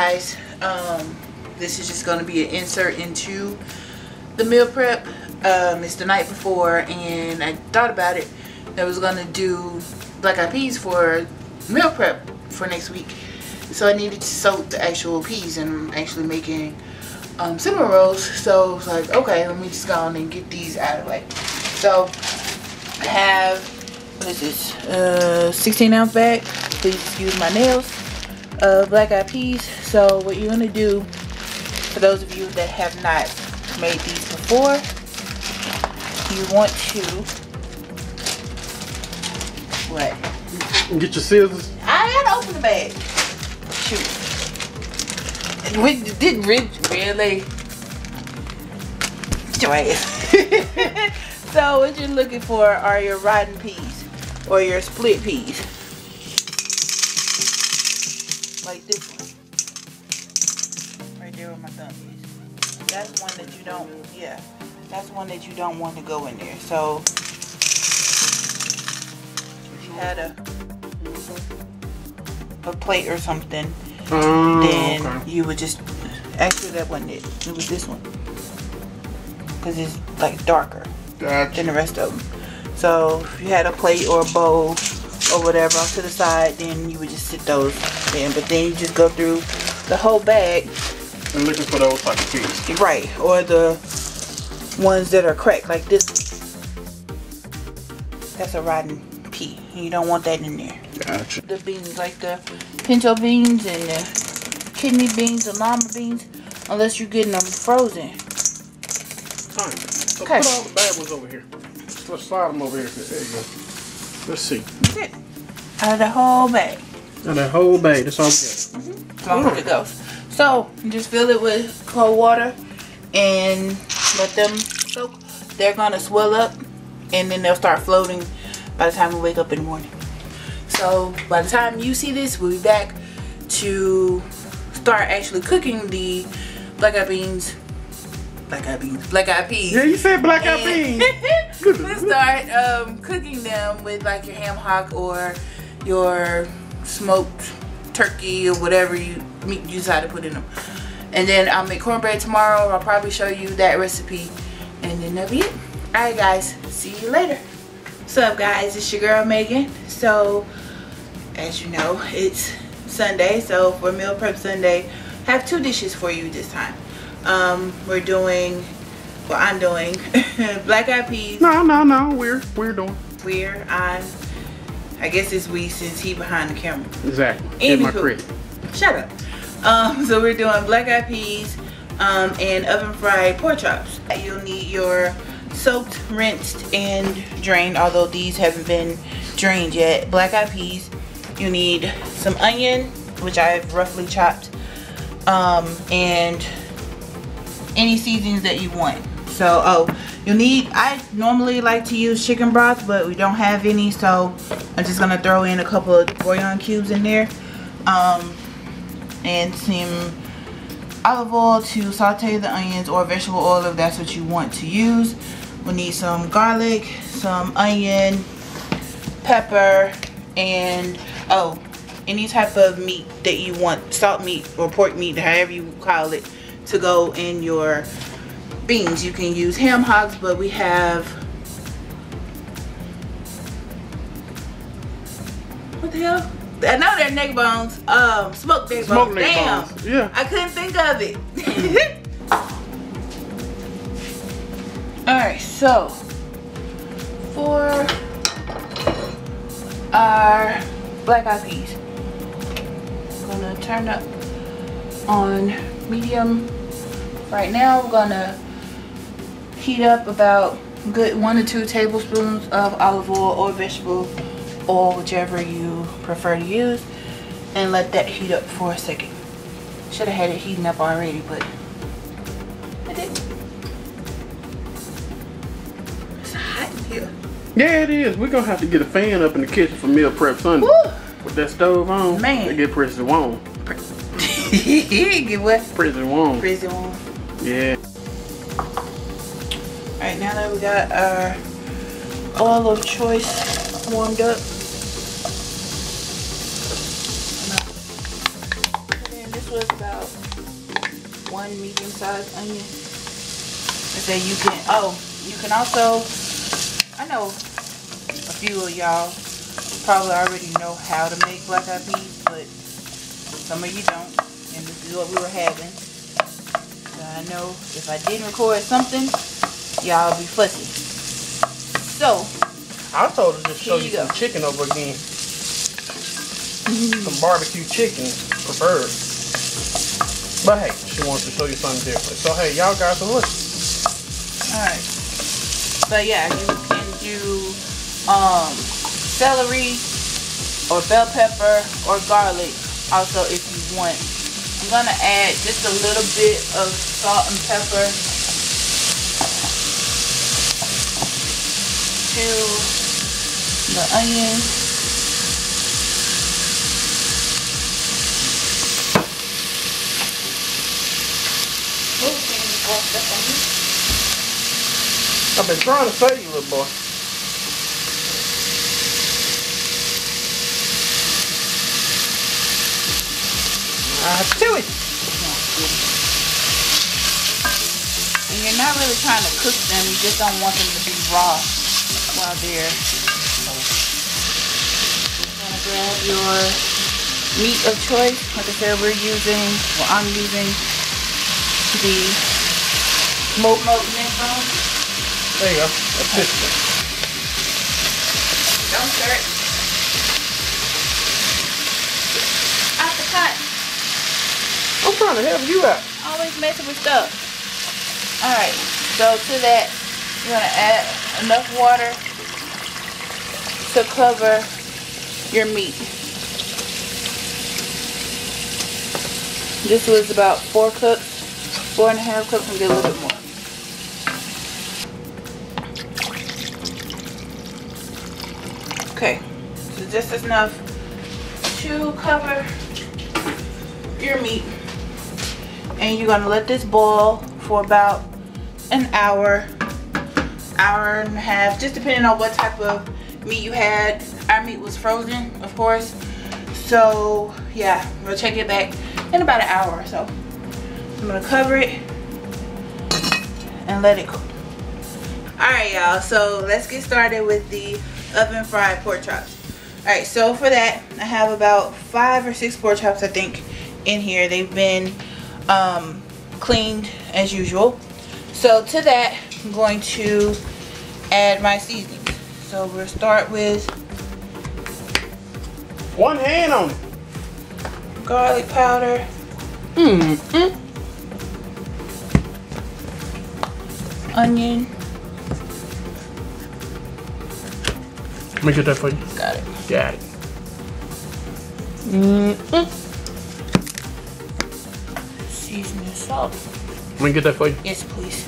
guys, this is just going to be an insert into the meal prep. It's the night before, and I thought about it. I was going to do black eyed peas for meal prep for next week. So I needed to soak the actual peas, and I'm actually making cinnamon rolls. So I was like, okay, let me just go on and get these out of the way. So I have, what is this, 16-ounce bag. Please excuse my nails. Black eyed peas. So what you're gonna do, for those of you that have not made these before, you want to what? Get your scissors. I gotta open the bag. Shoot. Did really? Get your ass. So what you're looking for are your rotten peas or your split peas. Like this one. Right there where my thumb is. That's one that you don't, yeah. That's one that you don't want to go in there. So if you had a plate or something, then okay, you would just, actually that wasn't it. It was this one. Because it's like darker than the rest of them. So if you had a plate or a bowl or whatever off to the side, then you would just sit those in. But then you just go through the whole bag and looking for those type of peas. Right, or the ones that are cracked like this. That's a rotten pea. You don't want that in there. Gotcha. The beans, like the pinto beans and the kidney beans, the lima beans, unless you're getting them frozen. Fine. So okay, put all the bad ones over here. Let's slide them over here. There you go. Let's see. That's it. Out of the whole bag. Out of the whole bag. That's all we got. As long as it goes. So just fill it with cold water and let them soak. They're gonna swell up and then they'll start floating by the time we wake up in the morning. So by the time you see this, we'll be back to start actually cooking the black eyed peas. Yeah, you said black eyed peas. We'll start cooking them with like your ham hock or your smoked turkey or whatever meat you decide to put in them. And then I'll make cornbread tomorrow. I'll probably show you that recipe, and then that'll be it. Alright guys, see you later. What's up guys, it's your girl Megan. So as you know, it's Sunday, so for Meal Prep Sunday, I have two dishes for you this time. We're doing, well, I'm doing black eyed peas. No, we're doing. I guess it's we since he behind the camera. Exactly. In my crib. Shut up. So we're doing black eyed peas and oven fried pork chops. You'll need your soaked, rinsed, and drained, although these haven't been drained yet, black eyed peas. You need some onion, which I've roughly chopped, and any seasonings that you want. So, you'll need, I normally like to use chicken broth, but we don't have any, so I'm just gonna throw in a couple of bouillon cubes in there, and some olive oil to saute the onions, or vegetable oil if that's what you want to use. We need some garlic, some onion, pepper, and any type of meat that you want, salt meat or pork meat, however you call it, to go in your beans. You can use ham hocks, but we have, what the hell? I know they're neck bones. Smoked neck bones. Damn. Bones. Yeah. I couldn't think of it. Alright, so for our black eyed peas, I'm gonna turn up on medium. Right now we're gonna heat up about good 1 to 2 tablespoons of olive oil or vegetable oil, whichever you prefer to use, and let that heat up for a second. Should have had it heating up already, but I didn't. It's hot in here. Yeah, it is. We're gonna have to get a fan up in the kitchen for Meal Prep Sunday. Woo! With that stove on, man, they get pretty warm. Get what? Pretty warm. Pretty warm. Yeah. Alright, now that we got our oil of choice warmed up, was about 1 medium-sized onion. And then you can, you can also, I know a few of y'all probably already know how to make black eyed peas, but some of you don't, and this is what we were having. So I know if I didn't record something, y'all be fussy. So I told her to show you some chicken over again. Some barbecue chicken preferred. But hey, she wants to show you something different. So hey, y'all guys are looking. Alright. But yeah, you can do celery or bell pepper or garlic also if you want. I'm gonna add just a little bit of salt and pepper to the onions. I've been trying to save you, little boy. Do it. And you're not really trying to cook them, you just don't want them to be raw while they're. You're gonna grab your meat of choice. Like I said, I'm using the MeetTheNelsons. There you go. That's it. Don't stir it. Out the cut. I'm trying to help you out. Always messing with stuff. Alright, so to that, you're going to add enough water to cover your meat. This was about 4 cups, 4.5 cups, and get a little bit more. Okay, so just enough to cover your meat. And you're gonna let this boil for about an hour, hour and a half, just depending on what type of meat you had. Our meat was frozen, of course. So yeah, we'll check it back in about an hour or so. I'm gonna cover it and let it cook. Alright y'all, so let's get started with the oven fried pork chops. Alright, so for that, I have about 5 or 6 pork chops, I think, in here. They've been cleaned as usual. So to that, I'm going to add my seasoning. So we'll start with one hand on it. Garlic powder. Onion. Let me get that for you. Got it. Got it. Seasoning salt. Let me get that for you. Yes, please.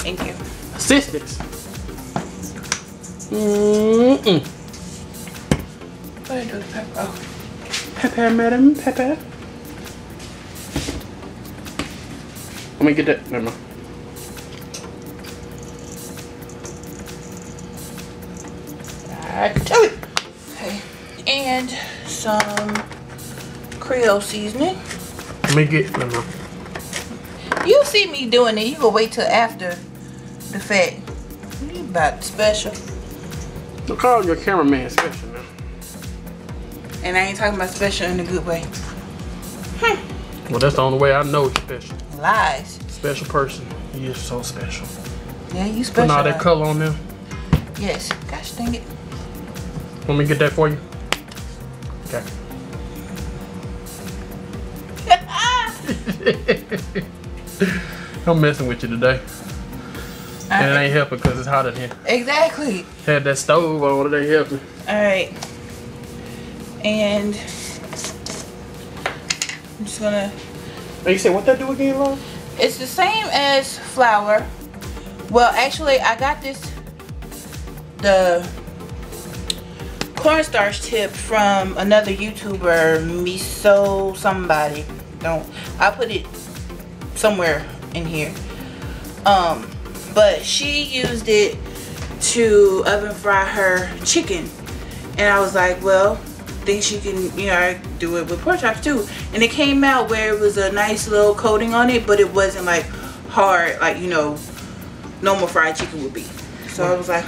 Thank you. Assistance. Go ahead and do the pepper. Oh. Pepper, madam, pepper. Let me get that. Never mind. Okay. And some Creole seasoning. Let me get. Never mind. You see me doing it. You go wait till after the fact. You about special. Don't call your cameraman special now. And I ain't talking about special in a good way. Well, that's the only way I know it's special. Lies. Special person. He is so special. Yeah, you special. Putting all that color on there. Yes. Gosh dang it. Let me get that for you. Okay. I'm messing with you today. And it ain't helping because it's hot in here. Exactly. Had that stove on, it ain't helping. Alright. And I'm just gonna. Oh, you said what that do again, Laura? It's the same as flour. Well, actually, I got the cornstarch tip from another YouTuber, Miso somebody. I'll put it somewhere in here. But she used it to oven fry her chicken, and I was like, well, I think she can, you know, do it with pork chops too. And it came out where it was a nice little coating on it, but it wasn't like hard, like, you know, normal fried chicken would be. So I was like,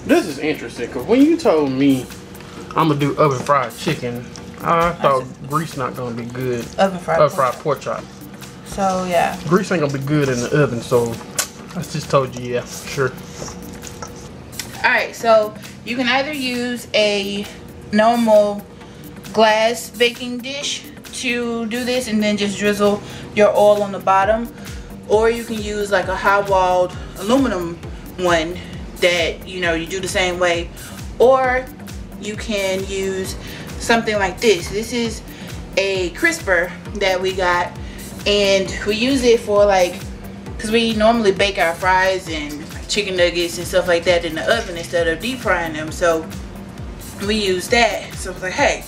This is interesting, because when you told me I'm gonna do oven fried chicken, I thought grease not gonna be good. Oven fried pork chop. So yeah. Grease ain't gonna be good in the oven, so I just told you, yeah, sure. Alright, so you can either use a normal glass baking dish to do this and then just drizzle your oil on the bottom, or you can use like a high-walled aluminum one that, you know, you do the same way, or you can use something like this. This is a crisper that we got, and we use it for like, because we normally bake our fries and chicken nuggets and stuff like that in the oven instead of deep frying them, so we use that. So I was like, hey,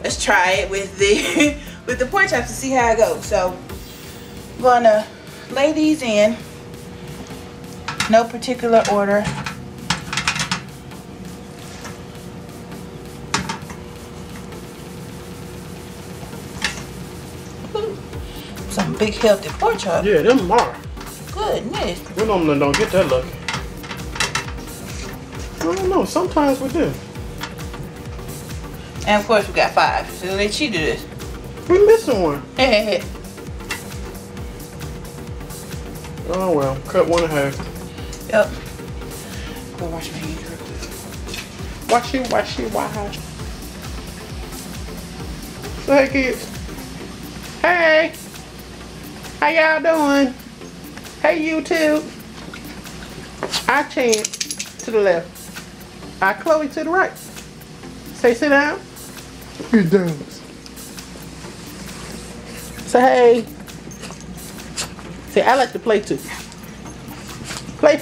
let's try it with the with the pork chops to see how it goes. So I'm gonna lay these in, no particular order. Some big healthy pork chops. Yeah, them are. Goodness. We normally don't get that lucky. I don't know, sometimes we do. And of course we got 5, so they cheated us. We missing one. Oh well, cut 1 in half. Yep. Go wash my hands real quick. Wash it. So hey kids. Hey. How y'all doing? Hey YouTube. I Chance to the left. I Chloe to the right. Say sit down. Good down. Say hey. Say I like to play too. Play.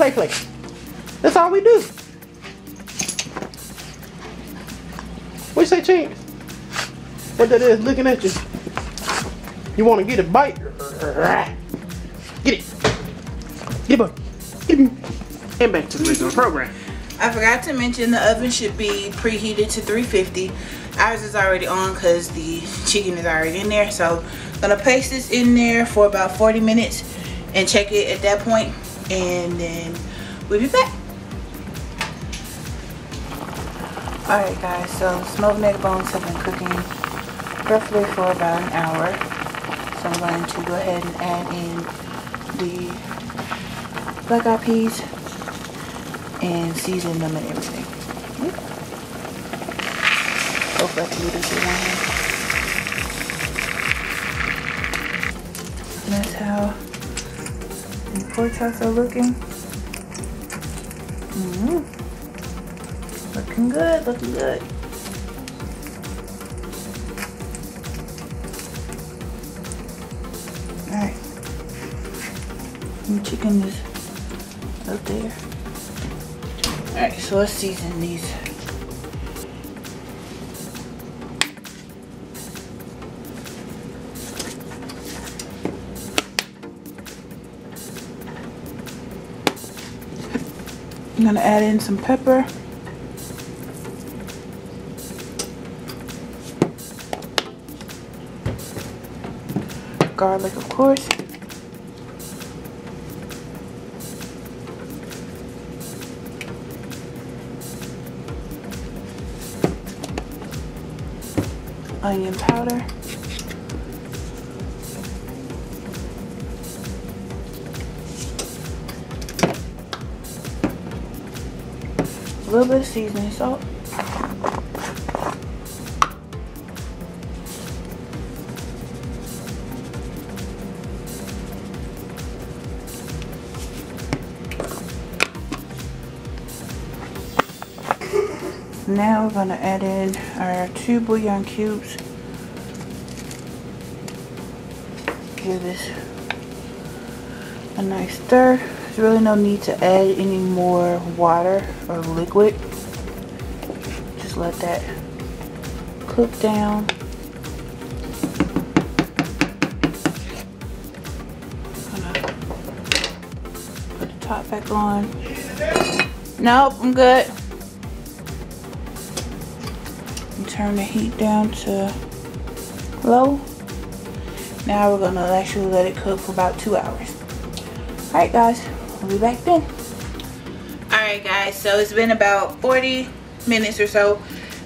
That's all we do. What you say, Chance? What that is looking at you? You want to get a bite? Get it. Get it, Get it. And back to the regular program. I forgot to mention the oven should be preheated to 350. Ours is already on because the chicken is already in there. So I'm gonna place this in there for about 40 minutes and check it at that point, and then we'll be back. Alright guys, so smoked neck bones have been cooking roughly for about an hour. So I'm going to go ahead and add in the black eyed peas and season them and everything. Hopefully I can do this with one hand. That's how the pork chops are looking. Looking good, looking good. Alright. The chicken is up there. Alright, so let's season these. I'm gonna add in some pepper. Garlic, of course. Onion powder. A little bit of seasoning salt. Now we're going to add in our 2 bouillon cubes. Give this a nice stir. There's really no need to add any more water or liquid. Just let that cook down. Gonna put the top back on. Nope, I'm good. And turn the heat down to low. Now we're gonna actually let it cook for about 2 hours. Alright guys, we'll be back then. Alright guys, so it's been about 40 minutes or so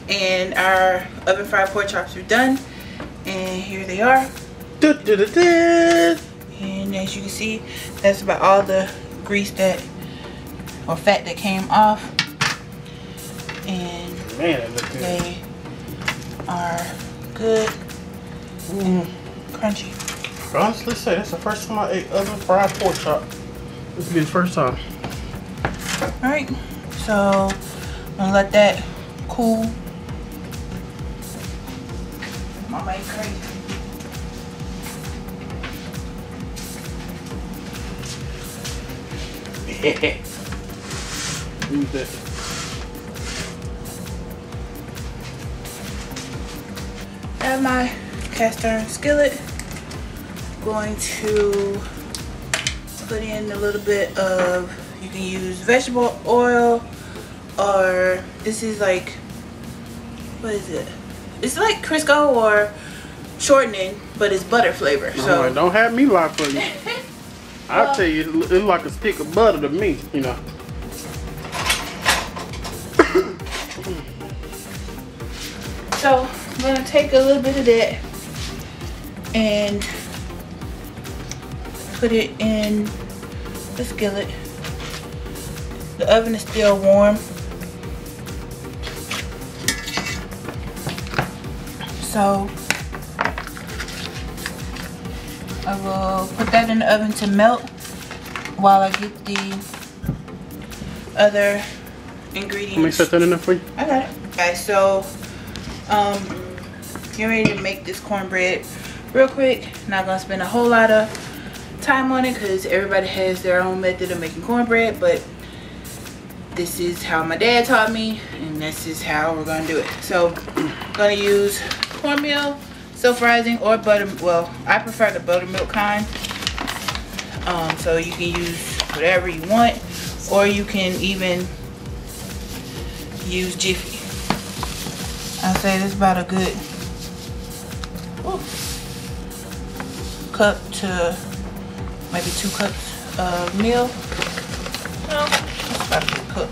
and our oven fried pork chops are done. And here they are. And as you can see, that's about all the grease that, or fat that came off. And man, they are good and crunchy. Honestly say, that's the first time I ate oven fried pork chop. This will be the first time. Alright, so I'm gonna let that cool. Mama ain't crazy. Use that. I have my cast iron skillet. Going to put in a little bit of, you can use vegetable oil, or this is like, what is it? It's like Crisco or shortening, but it's butter flavor. So right, don't have me lie for you. I'll tell you, it's like a stick of butter to me, you know. So I'm gonna take a little bit of that and put it in the skillet. The oven is still warm. So I will put that in the oven to melt while I get the other ingredients. Let me set that in there for you. I got it. Okay, so get ready to make this cornbread real quick. Not gonna spend a whole lot of time on it because everybody has their own method of making cornbread, but this is how my dad taught me and this is how we're gonna do it. So I'm gonna use cornmeal, self-rising, or butter. Well, I prefer the buttermilk kind. So you can use whatever you want, or you can even use Jiffy. I'll say this is about a good cup to maybe 2 cups of meal. Well, that's about a good cup.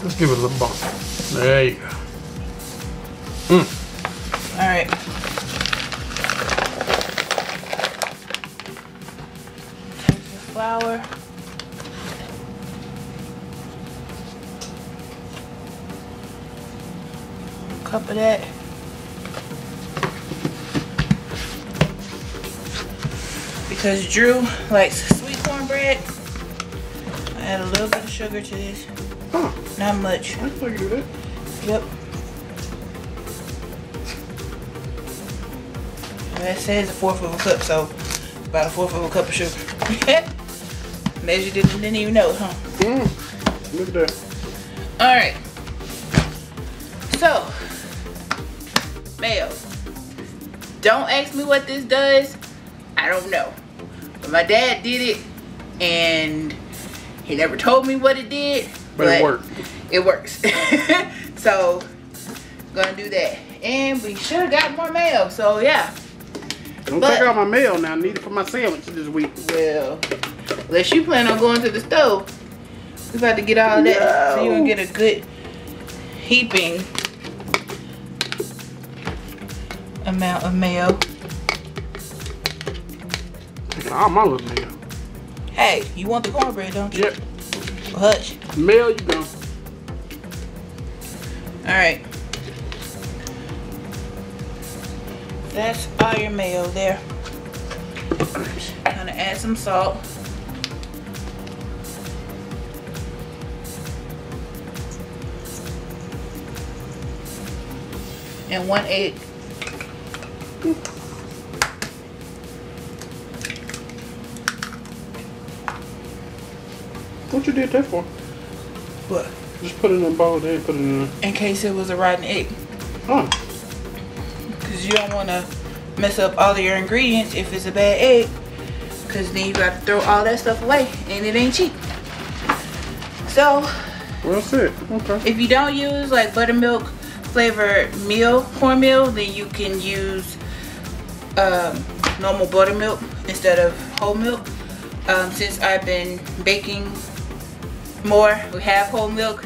Let's give it a little bump. There you go. Alright. Take your flour. Cup of that. Because Drew likes sweet cornbread, I add a little bit of sugar to this. Huh. Not much. I can do that. Yep. That says 1/4 of a cup, so about 1/4 of a cup of sugar. Measured it and didn't even know, huh? Look at that. Alright. So, mayo. Don't ask me what this does. I don't know. But my dad did it and he never told me what it did. But it worked. It works. So, gonna do that. And we should have got more mayo, so yeah. Don't take out my mayo now. I need it for my sandwich this week. Well, unless you plan on going to the stove, we about to get all that. No. So you're gonna get a good heaping amount of mayo. Taking all my little mayo. Hey, you want the cornbread, don't you? Yep. Well, hush. Mayo, you go. Alright. That's all your mayo there. I'm gonna add some salt. And 1 egg. What you did that for? What? Just put it in a bowl there and put it in there. In case it was a rotten egg. Oh. Because you don't want to mess up all of your ingredients if it's a bad egg. Because then you got to throw all that stuff away and it ain't cheap. So, well, that's it. Okay. If you don't use like buttermilk flavored cornmeal, then you can use normal buttermilk instead of whole milk. Since I've been baking more, we have whole milk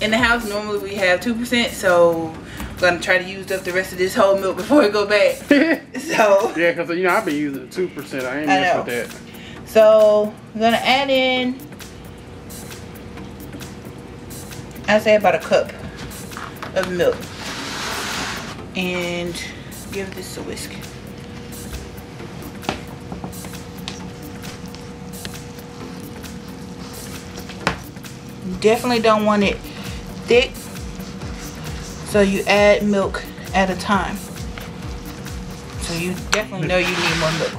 in the house. Normally we have 2%, so I'm gonna try to use up the rest of this whole milk before we go back. So yeah, because you know I've been using 2%. I ain't messing with that. So I'm gonna add in, I'd say about a cup of milk, and give this a whisk. You definitely don't want it thick, so you add milk at a time. So you definitely know you need more milk.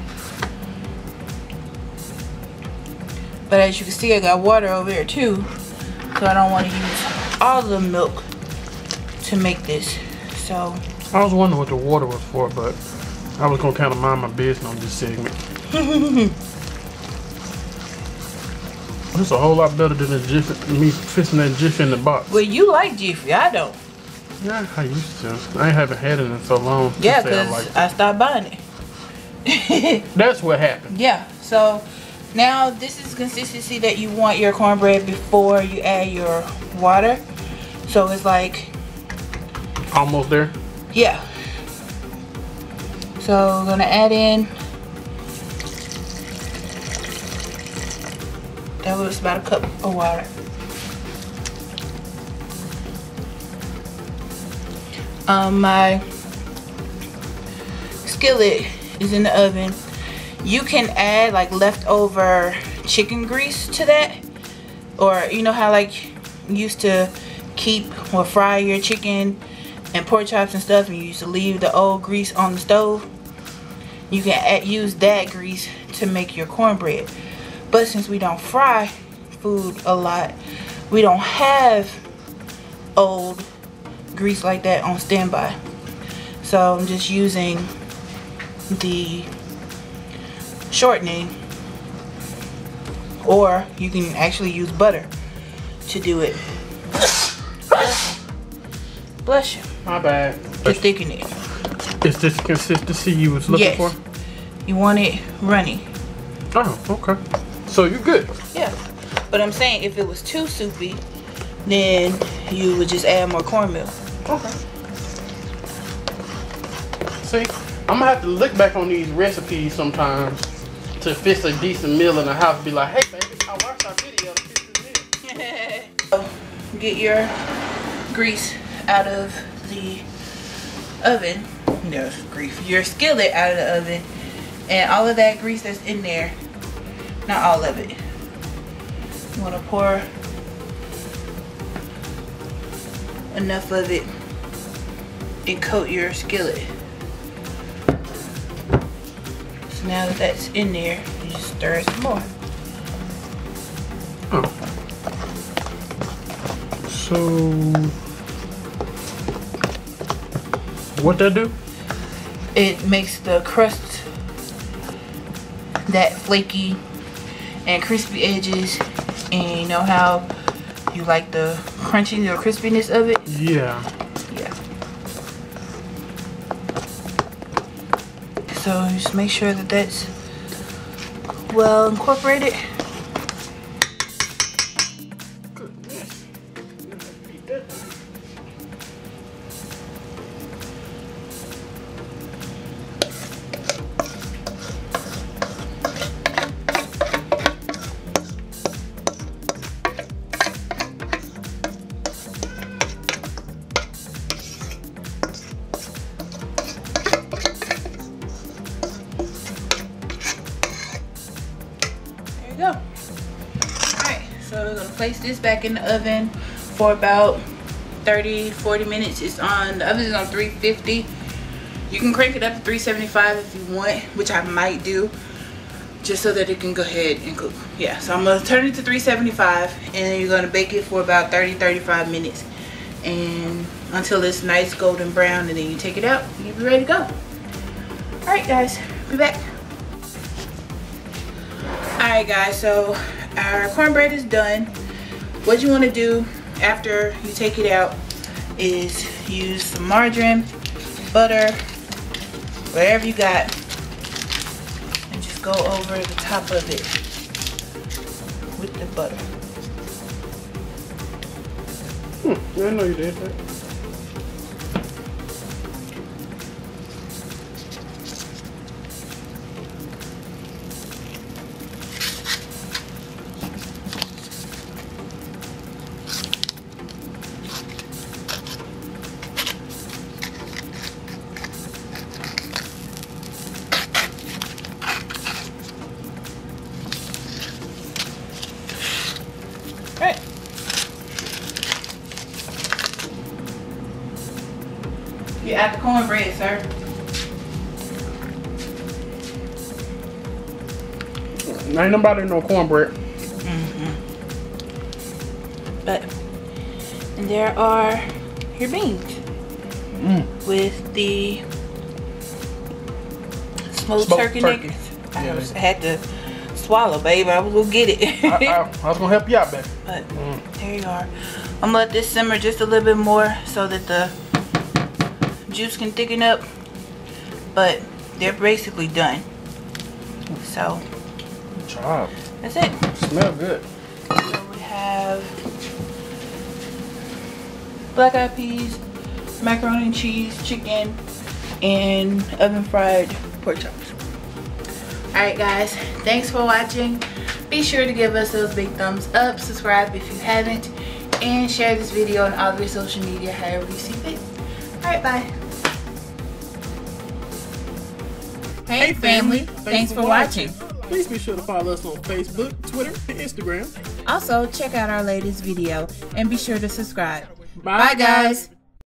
But as you can see, I got water over here too, so I don't want to use all the milk to make this. So I was wondering what the water was for, but I was gonna kind of mind my business on this segment. It's a whole lot better than the Jiffy, me fixing that Jiffy in the box. Well, you like Jiffy, I don't. Yeah, I used to. I haven't had it in so long. Yeah, because I stopped buying it. That's what happened. Yeah, so now this is consistency that you want your cornbread before you add your water. So it's like almost there. Yeah. So we're gonna add in, that was about a cup of water. My skillet is in the oven. You can add like leftover chicken grease to that, or you know how like you used to keep or fry your chicken and pork chops and stuff, and you used to leave the old grease on the stove. You can use that grease to make your cornbread. But since we don't fry food a lot, we don't have old grease like that on standby. So I'm just using the shortening, or you can actually use butter to do it. Bless you. My bad. To thicken it. Is this consistency you was looking for? You want it runny. Oh, okay. So you're good. Yeah. But I'm saying if it was too soupy, then you would just add more cornmeal. Okay. See, I'm gonna have to look back on these recipes sometimes to fix a decent meal in the house. Be like, hey baby, I watched our video to fix this meal. So, get your grease out of the oven. No, grease. Your skillet out of the oven. And all of that grease that's in there, not all of it. You want to pour enough of it and coat your skillet. So now that that's in there, you just stir it some more. Oh. So, what that do? It makes the crust that flaky and crispy edges, and you know how you like the crunchiness or crispiness of it? Yeah. Yeah. So just make sure that that's well incorporated. Goodness. Go. Alright, so we're gonna place this back in the oven for about 30-40 minutes. It's on, the oven is on 350. You can crank it up to 375 if you want, which I might do, just so that it can go ahead and cook. Yeah, so I'm gonna turn it to 375, and then you're gonna bake it for about 30-35 minutes, and until it's nice golden brown, and then you take it out and you'll be ready to go. Alright guys, be back. Alright guys, so our cornbread is done. What you want to do after you take it out is use some margarine, butter, whatever you got, and just go over the top of it with the butter. I know you did that. Right. You add the cornbread, sir. Ain't nobody no cornbread. But and there are your beans with the smoked turkey nuggets. Yeah. I had to swallow, babe. I was gonna get it. I was gonna help you out, baby. But there you are. I'm gonna let this simmer just a little bit more so that the juice can thicken up. But they're basically done. So Good job. that's it. Smell good. So we have black eyed peas, macaroni and cheese, chicken, and oven fried pork chops. Alright guys, thanks for watching. Be sure to give us those big thumbs up, subscribe if you haven't, and share this video on all of your social media however you see fit. Alright, bye. Hey family, thanks for watching. Please be sure to follow us on Facebook, Twitter, and Instagram. Also, check out our latest video and be sure to subscribe. Bye, Bye guys.